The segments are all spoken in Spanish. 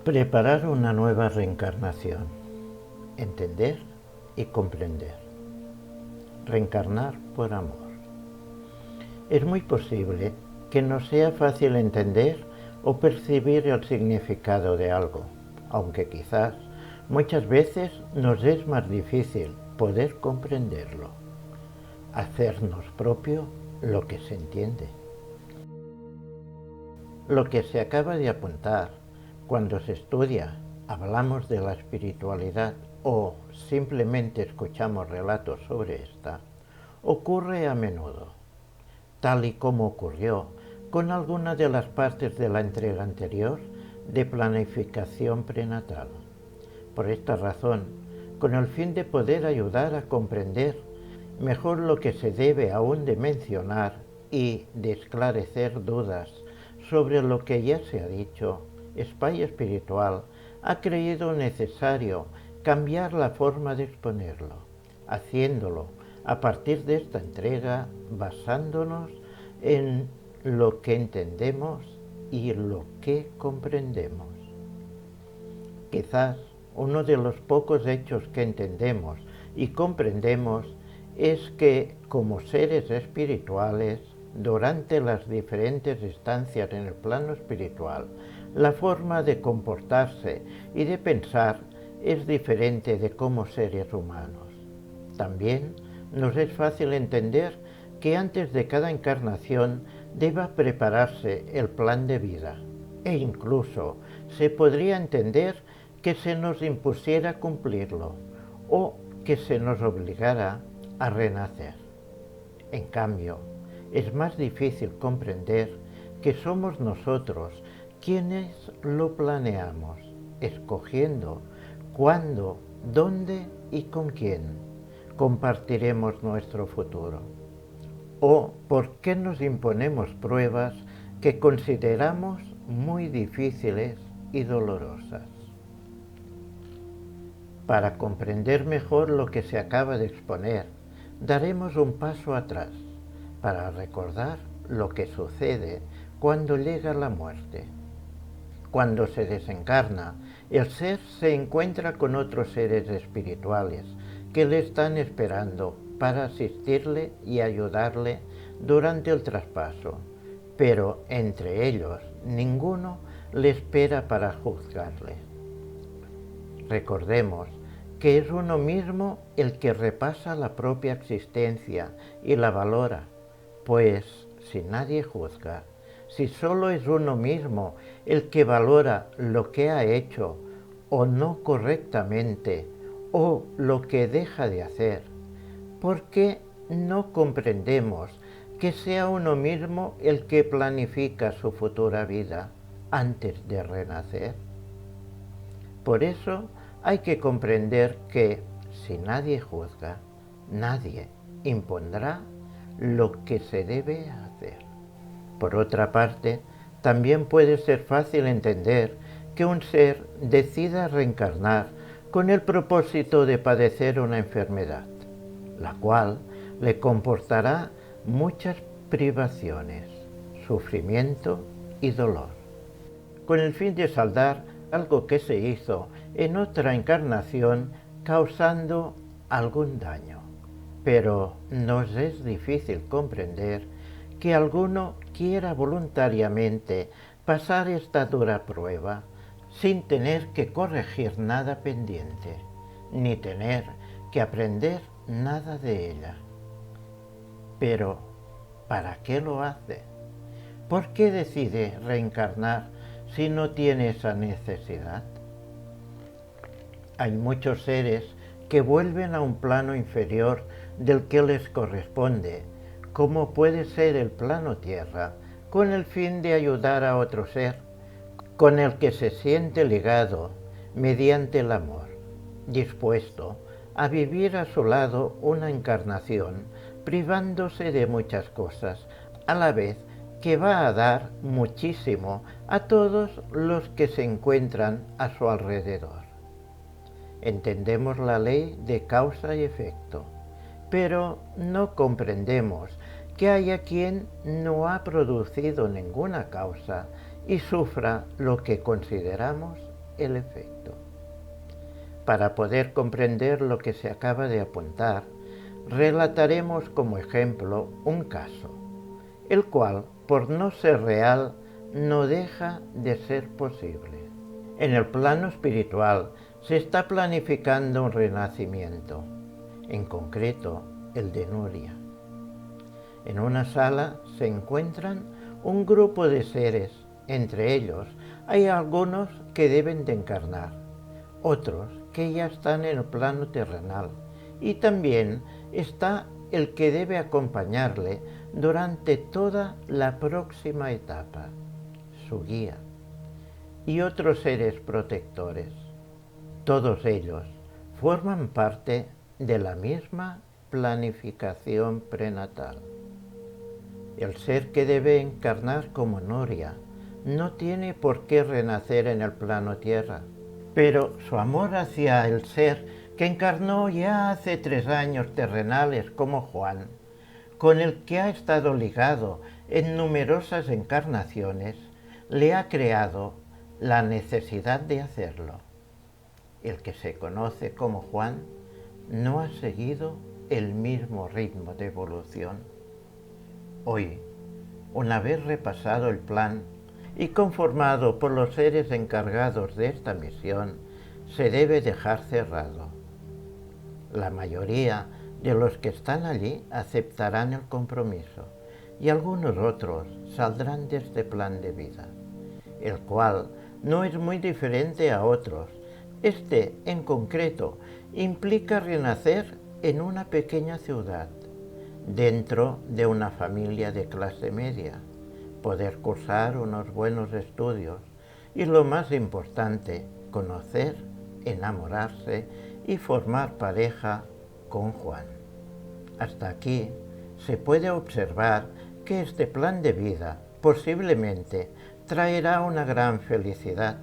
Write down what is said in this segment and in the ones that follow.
Preparar una nueva reencarnación. Entender y comprender. Reencarnar por amor. Es muy posible que no sea fácil entender o percibir el significado de algo, aunque quizás muchas veces nos es más difícil poder comprenderlo, hacernos propio lo que se entiende. Lo que se acaba de apuntar, cuando se estudia, hablamos de la espiritualidad o simplemente escuchamos relatos sobre esta, ocurre a menudo, tal y como ocurrió con alguna de las partes de la entrega anterior de planificación prenatal. Por esta razón, con el fin de poder ayudar a comprender mejor lo que se debe aún de mencionar y de esclarecer dudas sobre lo que ya se ha dicho, Spy Espiritual ha creído necesario cambiar la forma de exponerlo, haciéndolo a partir de esta entrega basándonos en lo que entendemos y lo que comprendemos. Quizás uno de los pocos hechos que entendemos y comprendemos es que, como seres espirituales, durante las diferentes estancias en el plano espiritual, la forma de comportarse y de pensar es diferente de como seres humanos. También nos es fácil entender que antes de cada encarnación deba prepararse el plan de vida, e incluso se podría entender que se nos impusiera cumplirlo o que se nos obligara a renacer. En cambio, es más difícil comprender que somos nosotros quienes lo planeamos, escogiendo cuándo, dónde y con quién compartiremos nuestro futuro. O por qué nos imponemos pruebas que consideramos muy difíciles y dolorosas. Para comprender mejor lo que se acaba de exponer, daremos un paso atrás para recordar lo que sucede cuando llega la muerte. Cuando se desencarna, el ser se encuentra con otros seres espirituales que le están esperando para asistirle y ayudarle durante el traspaso, pero entre ellos ninguno le espera para juzgarle. Recordemos que es uno mismo el que repasa la propia existencia y la valora, pues si nadie juzga, si solo es uno mismo el que valora lo que ha hecho o no correctamente o lo que deja de hacer, ¿por qué no comprendemos que sea uno mismo el que planifica su futura vida antes de renacer? Por eso hay que comprender que si nadie juzga, nadie impondrá lo que se debe hacer. Por otra parte, también puede ser fácil entender que un ser decida reencarnar con el propósito de padecer una enfermedad, la cual le comportará muchas privaciones, sufrimiento y dolor, con el fin de saldar algo que se hizo en otra encarnación causando algún daño. Pero nos es difícil comprender que alguno quiera voluntariamente pasar esta dura prueba sin tener que corregir nada pendiente, ni tener que aprender nada de ella. Pero, ¿para qué lo hace? ¿Por qué decide reencarnar si no tiene esa necesidad? Hay muchos seres que vuelven a un plano inferior del que les corresponde, como puede ser el plano tierra, con el fin de ayudar a otro ser, con el que se siente ligado mediante el amor, dispuesto a vivir a su lado una encarnación, privándose de muchas cosas, a la vez que va a dar muchísimo a todos los que se encuentran a su alrededor. Entendemos la ley de causa y efecto, pero no comprendemos que haya quien no ha producido ninguna causa y sufra lo que consideramos el efecto. Para poder comprender lo que se acaba de apuntar, relataremos como ejemplo un caso, el cual, por no ser real, no deja de ser posible. En el plano espiritual se está planificando un renacimiento, en concreto el de Nuria. En una sala se encuentran un grupo de seres, entre ellos hay algunos que deben de encarnar, otros que ya están en el plano terrenal, y también está el que debe acompañarle durante toda la próxima etapa, su guía, y otros seres protectores. Todos ellos forman parte de la misma planificación prenatal. El ser que debe encarnar como Nuria no tiene por qué renacer en el plano tierra, pero su amor hacia el ser que encarnó ya hace 3 años terrenales como Juan, con el que ha estado ligado en numerosas encarnaciones, le ha creado la necesidad de hacerlo. El que se conoce como Juan no ha seguido el mismo ritmo de evolución. Hoy, una vez repasado el plan y conformado por los seres encargados de esta misión, se debe dejar cerrado. La mayoría de los que están allí aceptarán el compromiso y algunos otros saldrán de este plan de vida, el cual no es muy diferente a otros. Este, en concreto, implica renacer en una pequeña ciudad, dentro de una familia de clase media, poder cursar unos buenos estudios y, lo más importante, conocer, enamorarse y formar pareja con Juan. Hasta aquí se puede observar que este plan de vida posiblemente traerá una gran felicidad,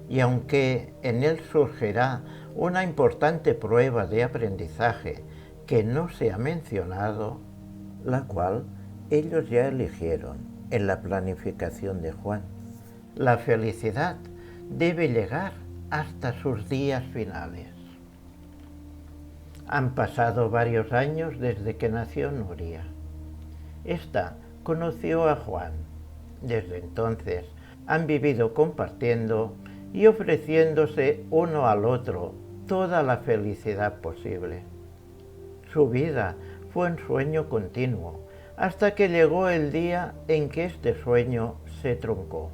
y aunque en él surgirá una importante prueba de aprendizaje que no se ha mencionado, la cual ellos ya eligieron en la planificación de Juan. La felicidad debe llegar hasta sus días finales. Han pasado varios años desde que nació Nuria. Esta conoció a Juan. Desde entonces han vivido compartiendo y ofreciéndose uno al otro toda la felicidad posible. Su vida fue un sueño continuo, hasta que llegó el día en que este sueño se truncó.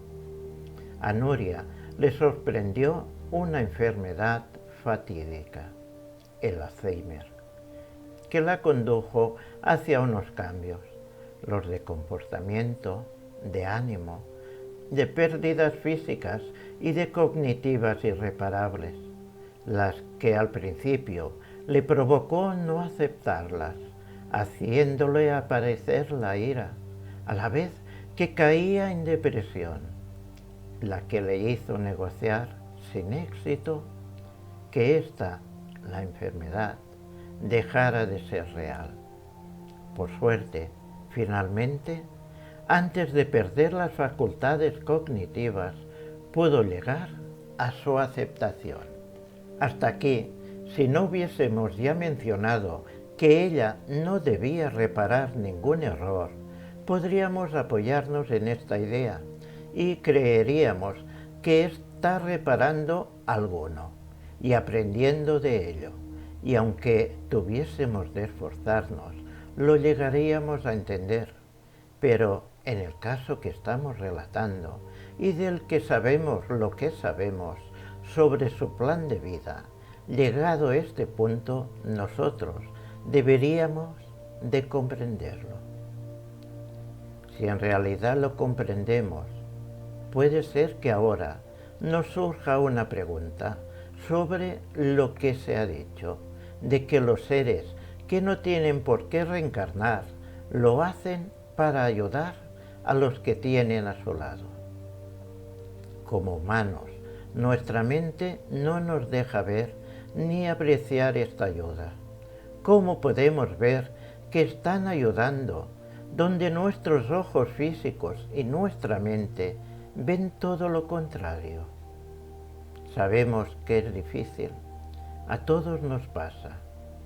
A Nuria le sorprendió una enfermedad fatídica, el Alzheimer, que la condujo hacia unos cambios, los de comportamiento, de ánimo, de pérdidas físicas y de cognitivas irreparables, las que al principio le provocó no aceptarlas, haciéndole aparecer la ira, a la vez que caía en depresión, la que le hizo negociar sin éxito que la enfermedad, dejara de ser real. Por suerte, finalmente, antes de perder las facultades cognitivas, pudo llegar a su aceptación. Hasta aquí, si no hubiésemos ya mencionado que ella no debía reparar ningún error, podríamos apoyarnos en esta idea y creeríamos que está reparando alguno y aprendiendo de ello, y aunque tuviésemos de esforzarnos, lo llegaríamos a entender. Pero en el caso que estamos relatando y del que sabemos lo que sabemos sobre su plan de vida, llegado a este punto, nosotros deberíamos de comprenderlo. Si en realidad lo comprendemos, puede ser que ahora nos surja una pregunta sobre lo que se ha dicho, de que los seres que no tienen por qué reencarnar lo hacen para ayudar a los que tienen a su lado. Como humanos, nuestra mente no nos deja ver ni apreciar esta ayuda. ¿Cómo podemos ver que están ayudando donde nuestros ojos físicos y nuestra mente ven todo lo contrario? Sabemos que es difícil, a todos nos pasa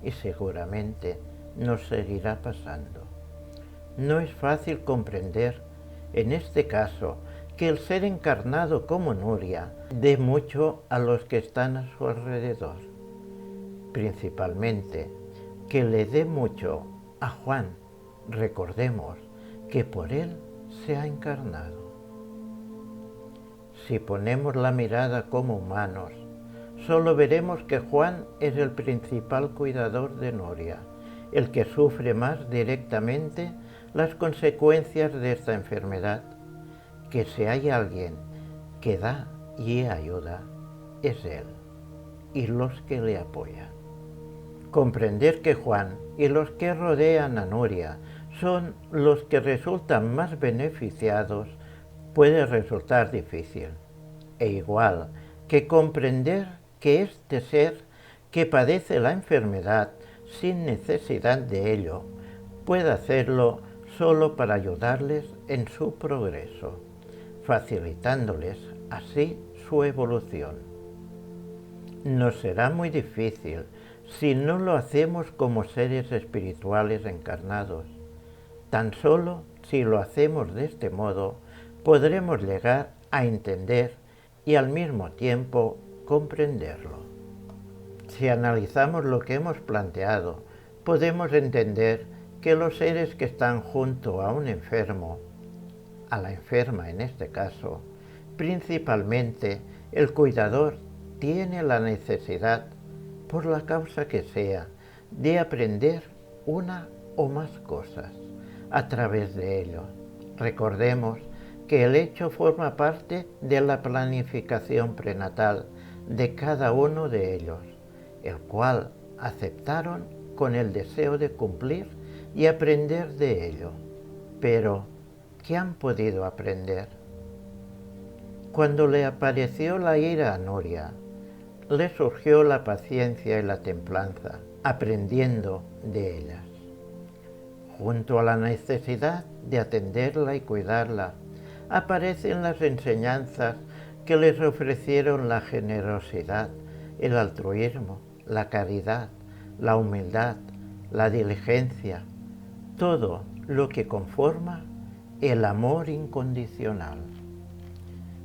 y seguramente nos seguirá pasando. No es fácil comprender, en este caso, que el ser encarnado como Nuria dé mucho a los que están a su alrededor. Principalmente, que le dé mucho a Juan. Recordemos que por él se ha encarnado. Si ponemos la mirada como humanos, solo veremos que Juan es el principal cuidador de Nuria, el que sufre más directamente las consecuencias de esta enfermedad. Que si hay alguien que da y ayuda, es él y los que le apoyan. Comprender que Juan y los que rodean a Nuria son los que resultan más beneficiados puede resultar difícil, e igual que comprender que este ser que padece la enfermedad sin necesidad de ello, puede hacerlo solo para ayudarles en su progreso, facilitándoles así su evolución. Nos será muy difícil si no lo hacemos como seres espirituales encarnados. Tan solo si lo hacemos de este modo, podremos llegar a entender y al mismo tiempo comprenderlo. Si analizamos lo que hemos planteado, podemos entender que los seres que están junto a un enfermo, a la enferma en este caso, principalmente el cuidador tiene la necesidad, por la causa que sea, de aprender una o más cosas a través de ello. Recordemos que el hecho forma parte de la planificación prenatal de cada uno de ellos, el cual aceptaron con el deseo de cumplir y aprender de ello. Pero, ¿qué han podido aprender? Cuando le apareció la ira a Nuria, le surgió la paciencia y la templanza, aprendiendo de ellas. Junto a la necesidad de atenderla y cuidarla, aparecen las enseñanzas que les ofrecieron la generosidad, el altruismo, la caridad, la humildad, la diligencia, todo lo que conforma el amor incondicional.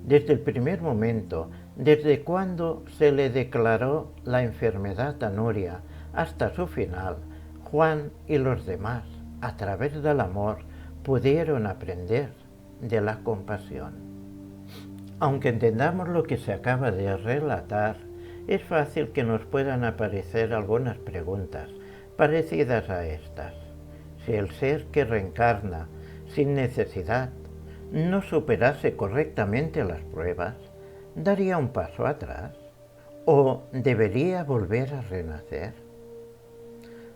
Desde el primer momento, desde cuando se le declaró la enfermedad a Nuria hasta su final, Juan y los demás, a través del amor, pudieron aprender de la compasión. Aunque entendamos lo que se acaba de relatar, es fácil que nos puedan aparecer algunas preguntas parecidas a estas. Si el ser que reencarna sin necesidad no superase correctamente las pruebas, ¿daría un paso atrás? ¿O debería volver a renacer?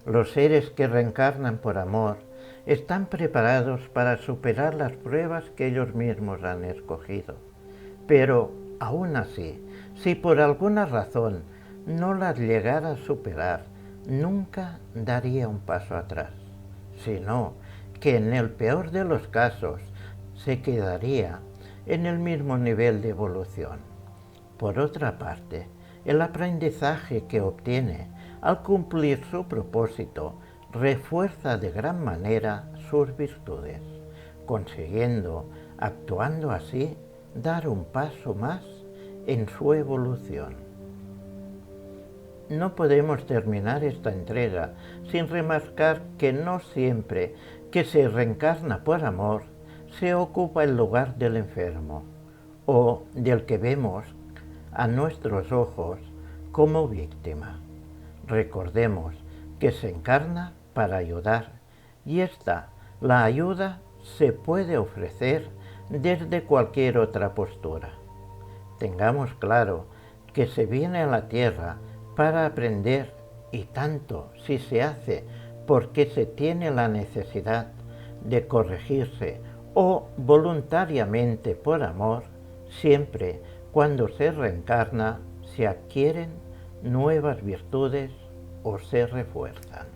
Los seres que reencarnan por amor están preparados para superar las pruebas que ellos mismos han escogido. Pero, aún así, si por alguna razón no las llegara a superar, nunca daría un paso atrás, sino que en el peor de los casos se quedaría en el mismo nivel de evolución. Por otra parte, el aprendizaje que obtiene al cumplir su propósito refuerza de gran manera sus virtudes, consiguiendo, actuando así, dar un paso más en su evolución. No podemos terminar esta entrega sin remarcar que no siempre que se reencarna por amor se ocupa el lugar del enfermo o del que vemos a nuestros ojos como víctima. Recordemos que se encarna para ayudar y la ayuda se puede ofrecer desde cualquier otra postura. Tengamos claro que se viene a la tierra para aprender y tanto si se hace porque se tiene la necesidad de corregirse o voluntariamente por amor, siempre cuando se reencarna se adquieren nuevas virtudes o se refuerzan.